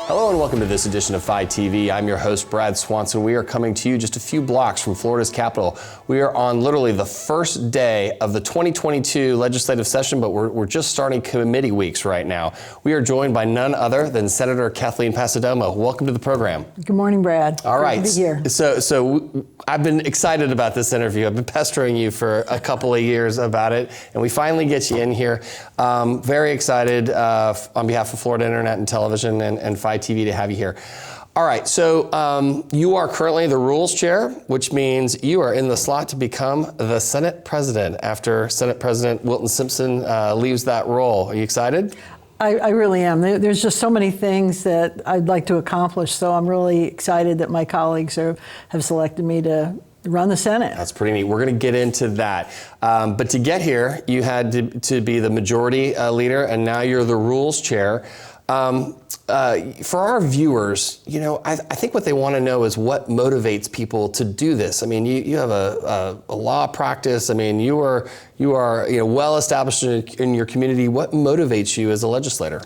Hello and welcome to this edition of FiTV. I'm your host, Brad Swanson. We are coming to you just a few blocks from Florida's capital. We are on literally the first day of the 2022 legislative session, but we're just starting committee weeks right now. We are joined by none other than Senator Kathleen Passidomo. Welcome to the program. Good morning, Brad. All right. Good to be here. So I've been excited about this interview. I've been pestering you for a couple of years about it, and we finally get you in here. Very excited on behalf of Florida Internet and Television and FiTV to have you here. All right, so you are currently the Rules Chair, which means you are in the slot to become the Senate President after Senate President Wilton Simpson leaves that role. Are you excited? I really am. There's just so many things that I'd like to accomplish, so I'm really excited that my colleagues have selected me to run the Senate. That's pretty neat. We're going to get into that. But to get here, you had to be the majority leader, and now you're the Rules Chair. For our viewers, you know, I think what they want to know is what motivates people to do this. I mean, you have a law practice. I mean, you are well established in your community. What motivates you as a legislator?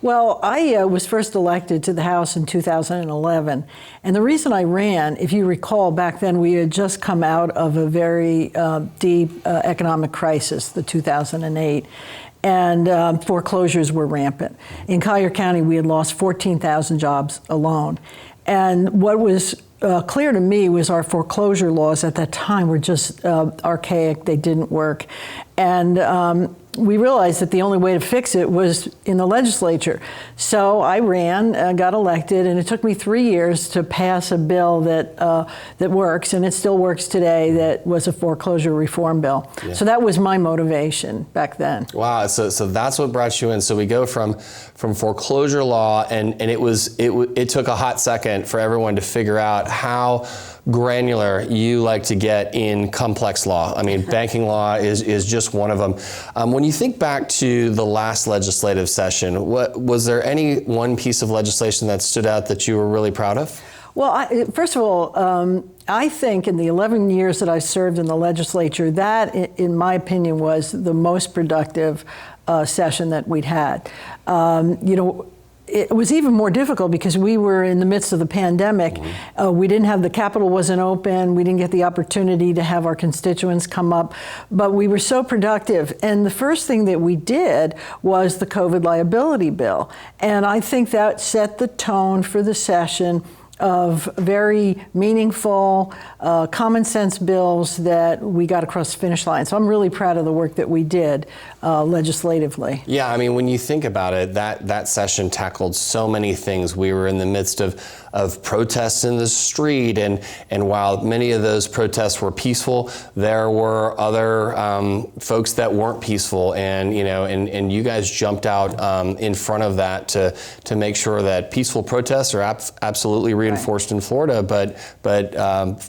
Well, I was first elected to the House in 2011, and the reason I ran, if you recall, back then we had just come out of a very deep economic crisis, the 2008. And foreclosures were rampant. In Collier County, we had lost 14,000 jobs alone. And what was clear to me was our foreclosure laws at that time were just archaic. They didn't work. And we realized that the only way to fix it was in the legislature. So I ran, got elected, and it took me 3 years to pass a bill that works, and it still works today, that was a foreclosure reform bill. Yeah. So that was my motivation back then. Wow, so that's what brought you in. So we go from foreclosure law, and it took a hot second for everyone to figure out how granular you like to get in complex law. I mean, banking law is just one of them. When you think back to the last legislative session, was there any one piece of legislation that stood out that you were really proud of? Well, first of all, I think in the 11 years that I served in the legislature, that, in my opinion, was the most productive session that we'd had. It was even more difficult because we were in the midst of the pandemic. Mm-hmm. We didn't have, the Capitol wasn't open. We didn't get the opportunity to have our constituents come up, but we were so productive. And the first thing that we did was the COVID liability bill. And I think that set the tone for the session of very meaningful, common sense bills that we got across the finish line. So I'm really proud of the work that we did legislatively. Yeah, I mean, when you think about it, that session tackled so many things. We were in the midst of protests in the street, and while many of those protests were peaceful, there were other folks that weren't peaceful, and you guys jumped out in front of that to make sure that peaceful protests are absolutely reinforced in Florida, but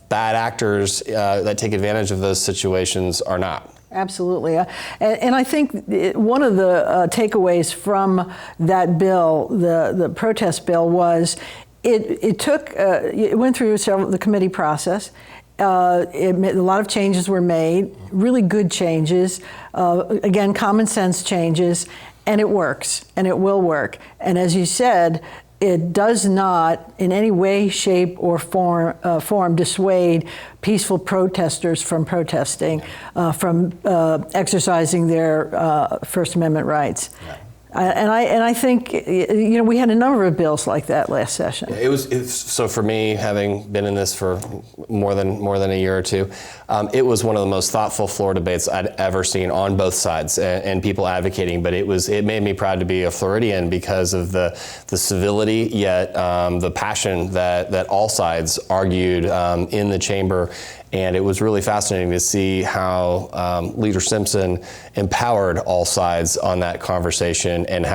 bad actors that take advantage of those situations are not. Absolutely. And I think one of the takeaways from that bill, the protest bill, was it went through the committee process. A lot of changes were made, really good changes, again, common sense changes, and it works, and it will work. And as you said, it does not in any way, shape, or form dissuade peaceful protesters from protesting, from exercising their First Amendment rights. Yeah. And I think we had a number of bills like that last session. Yeah, so for me, having been in this for more than a year or two, it was one of the most thoughtful floor debates I'd ever seen on both sides, and people advocating. But it made me proud to be a Floridian because of the civility, yet the passion that all sides argued in the chamber. And it was really fascinating to see how Leader Simpson empowered all sides on that conversation, and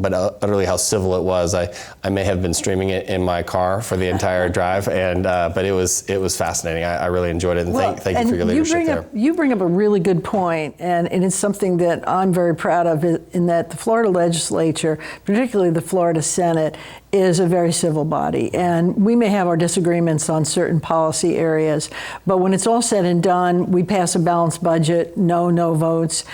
but utterly how civil it was. I may have been streaming it in my car for the entire drive, but it was fascinating. I really enjoyed it, and thank you for your leadership there. You bring up a really good point, and it's something that I'm very proud of, in that the Florida legislature, particularly the Florida Senate, is a very civil body, and we may have our disagreements on certain policy areas, but when it's all said and done, we pass a balanced budget, no votes.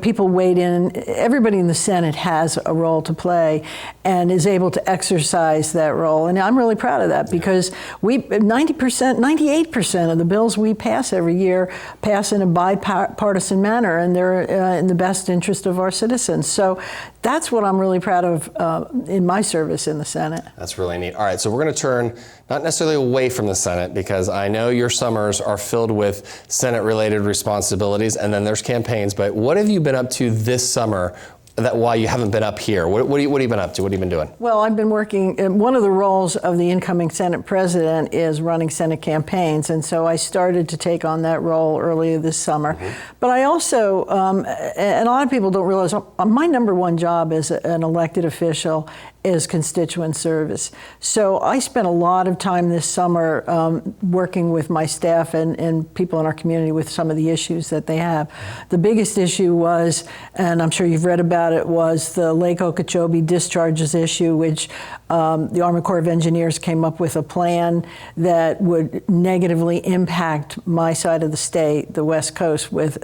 people weighed in. Everybody in the Senate has a role to play and is able to exercise that role. And I'm really proud of that because 98% of the bills we pass every year pass in a bipartisan manner, and they're in the best interest of our citizens. So that's what I'm really proud of in my service in the Senate. That's really neat. All right, so we're going to turn not necessarily away from the Senate, because I know your summers are filled with Senate-related responsibilities, and then there's campaigns. But what have you been up to this summer that while you haven't been up here? What have you been up to? What have you been doing? Well, I've been working, one of the roles of the incoming Senate president is running Senate campaigns, and so I started to take on that role earlier this summer. But I also, and a lot of people don't realize, my number one job as an elected official is constituent service. So I spent a lot of time this summer working with my staff and people in our community with some of the issues that they have. The biggest issue was, and I'm sure you've read about it, was the Lake Okeechobee discharges issue, which the Army Corps of Engineers came up with a plan that would negatively impact my side of the state, the West Coast, with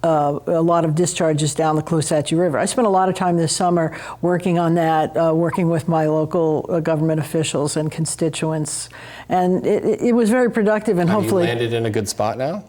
a lot of discharges down the Clusatchee River. I spent a lot of time this summer working on that, working with my local government officials and constituents, and it was very productive. And hopefully, you landed in a good spot now?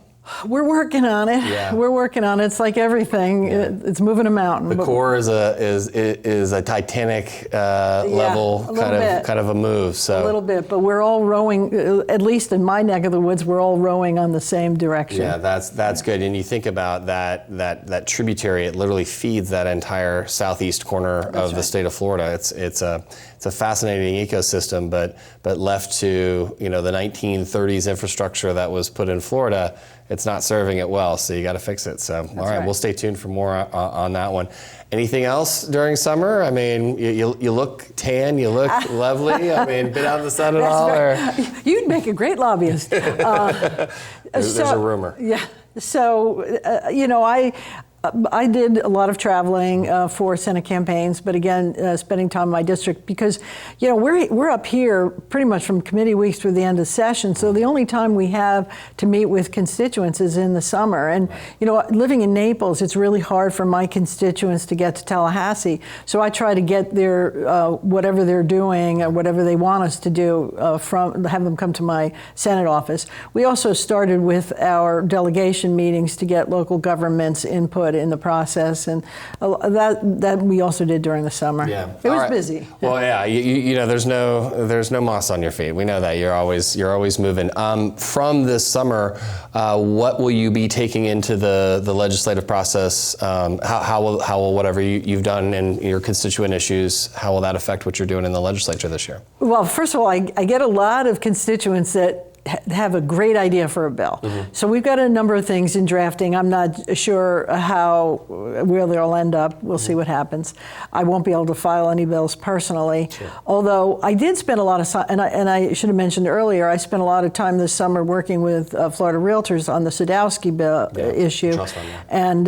We're working on it. Yeah. We're working on it. It's like everything. Yeah. It's moving a mountain. The Corps is a Titanic level kind of a move. So a little bit, but we're all rowing. At least in my neck of the woods, we're all rowing on the same direction. Yeah, that's good. And you think about that tributary; it literally feeds that entire southeast corner of the state of Florida. It's a fascinating ecosystem, but left to the 1930s infrastructure that was put in Florida, it's not serving it well, so you got to fix it. So, all right, we'll stay tuned for more on that one. Anything else during summer? I mean, you look tan, you look lovely. I mean, been out in the sun at all? You'd make a great lobbyist. There's a rumor. Yeah. So, I did a lot of traveling for Senate campaigns, but again, spending time in my district because, we're up here pretty much from committee weeks through the end of session. So the only time we have to meet with constituents is in the summer. And, living in Naples, it's really hard for my constituents to get to Tallahassee. So I try to get their, whatever they're doing, or whatever they want us to do, have them come to my Senate office. We also started with our delegation meetings to get local governments' input in the process, and that we also did during the summer. Yeah, it was busy. Well, yeah, there's no moss on your feet. We know that you're always moving. From this summer, what will you be taking into the legislative process? How will whatever you've done in your constituent issues, how will that affect what you're doing in the legislature this year? Well, first of all, I get a lot of constituents that have a great idea for a bill. So we've got a number of things in drafting. I'm not sure where they'll end up. We'll see what happens. I won't be able to file any bills personally. Sure. Although I did spend a lot of time, and I should have mentioned earlier, I spent a lot of time this summer working with Florida Realtors on the Sadowski bill issue. Trust fund, yeah. And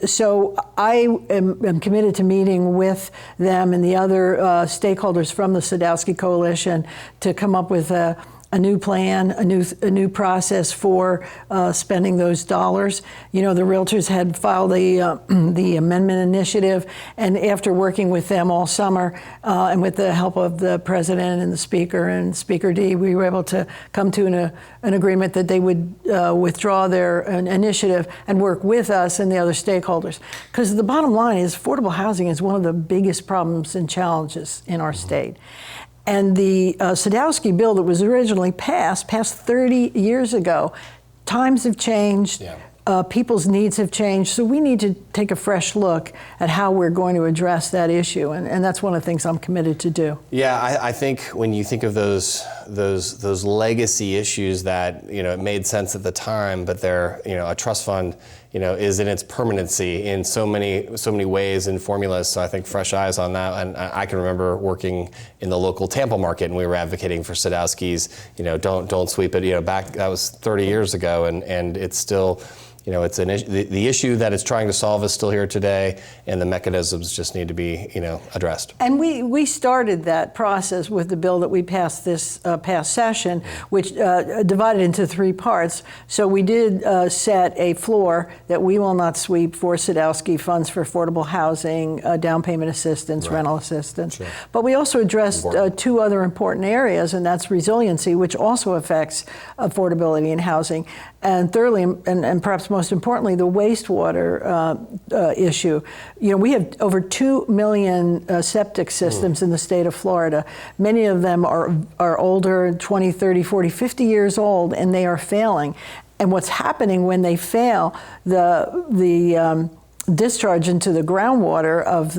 so I am committed to meeting with them and the other stakeholders from the Sadowski Coalition to come up with a new plan, a new process for spending those dollars. The realtors had filed the amendment initiative, and after working with them all summer, and with the help of the president and the speaker and Speaker D, we were able to come to an agreement that they would withdraw their initiative and work with us and the other stakeholders. Because the bottom line is affordable housing is one of the biggest problems and challenges in our state. And the Sadowski bill that was originally passed 30 years ago. Times have changed. Yeah. People's needs have changed. So we need to take a fresh look at how we're going to address that issue. And that's one of the things I'm committed to do. Yeah, I think when you think of those legacy issues that, it made sense at the time, but they're, a trust fund, is in its permanency in so many ways and formulas. So I think fresh eyes on that. And I can remember working in the local Tampa market, and we were advocating for Sadowski's, don't sweep it. Back that was 30 years ago, and it's still it's the issue that it's trying to solve is still here today, and the mechanisms just need to be, addressed. And we started that process with the bill that we passed this past session, which divided into 3 parts. So we did set a floor that we will not sweep for Sadowski, funds for affordable housing, down payment assistance, rental assistance. Sure. But we also addressed 2 other important areas, and that's resiliency, which also affects affordability in housing. And thirdly, and perhaps most importantly, the wastewater issue. We have over 2 million septic systems in the state of Florida. Many of them are older, 20, 30, 40, 50 years old, and they are failing. And what's happening when they fail, the discharge into the groundwater of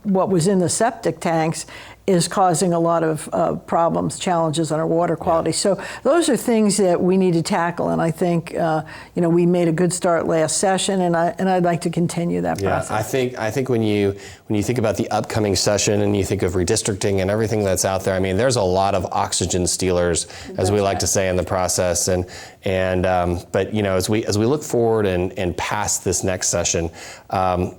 what was in the septic tanks is causing a lot of problems, challenges on our water quality. Yeah. So those are things that we need to tackle, and I think we made a good start last session, and I'd like to continue that process. I think when you think about the upcoming session and you think of redistricting and everything that's out there, I mean, there's a lot of oxygen stealers, as we like to say, in the process, but as we look forward and past this next session, how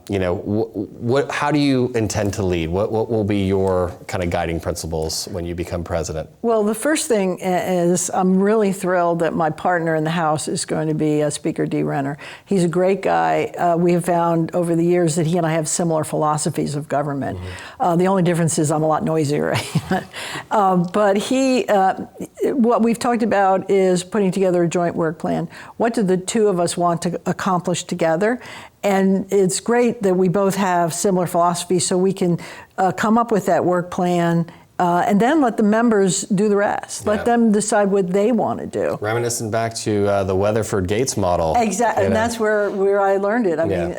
do you intend to lead? What will be your kind of guiding principles when you become president? Well, the first thing is I'm really thrilled that my partner in the House is going to be Speaker Dee Renner. He's a great guy. We have found over the years that he and I have similar philosophies of government. Mm-hmm. The only difference is I'm a lot noisier. But what we've talked about is putting together a joint work plan. What do the 2 of us want to accomplish together? And it's great that we both have similar philosophies, so we can come up with that work plan and then let the members do the rest. Let them decide what they want to do. Reminiscing back to the Weatherford-Gates model. Exactly, and that's where I learned it. I mean,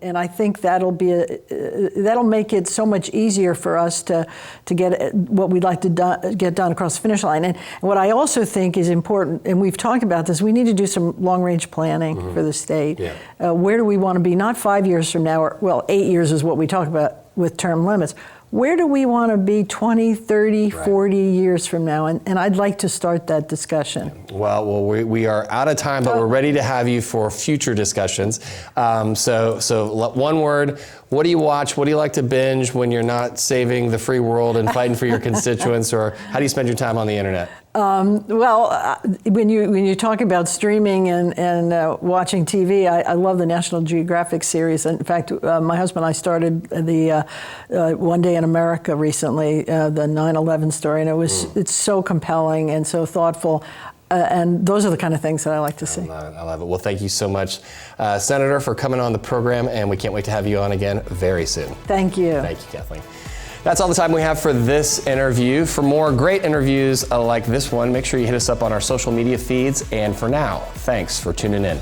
and I think that'll make it so much easier for us to get what we'd like to get done across the finish line. And what I also think is important, and we've talked about this, we need to do some long-range planning for the state. Yeah. Where do we want to be? Not 5 years from now, or 8 years is what we talk about with term limits. Where do we want to be 20, 30, 40 years from now? And I'd like to start that discussion. Well, we are out of time, but we're ready to have you for future discussions. So one word, what do you watch? What do you like to binge when you're not saving the free world and fighting for your constituents? Or how do you spend your time on the internet? When you talk about streaming and watching TV, I love the National Geographic series. In fact, my husband and I started the One Day in America recently, the 9/11 story, and it's so compelling and so thoughtful. And those are the kind of things that I like to see. I love it. Well, thank you so much, Senator, for coming on the program, and we can't wait to have you on again very soon. Thank you. Thank you, Kathleen. That's all the time we have for this interview. For more great interviews like this one, make sure you hit us up on our social media feeds. And for now, thanks for tuning in.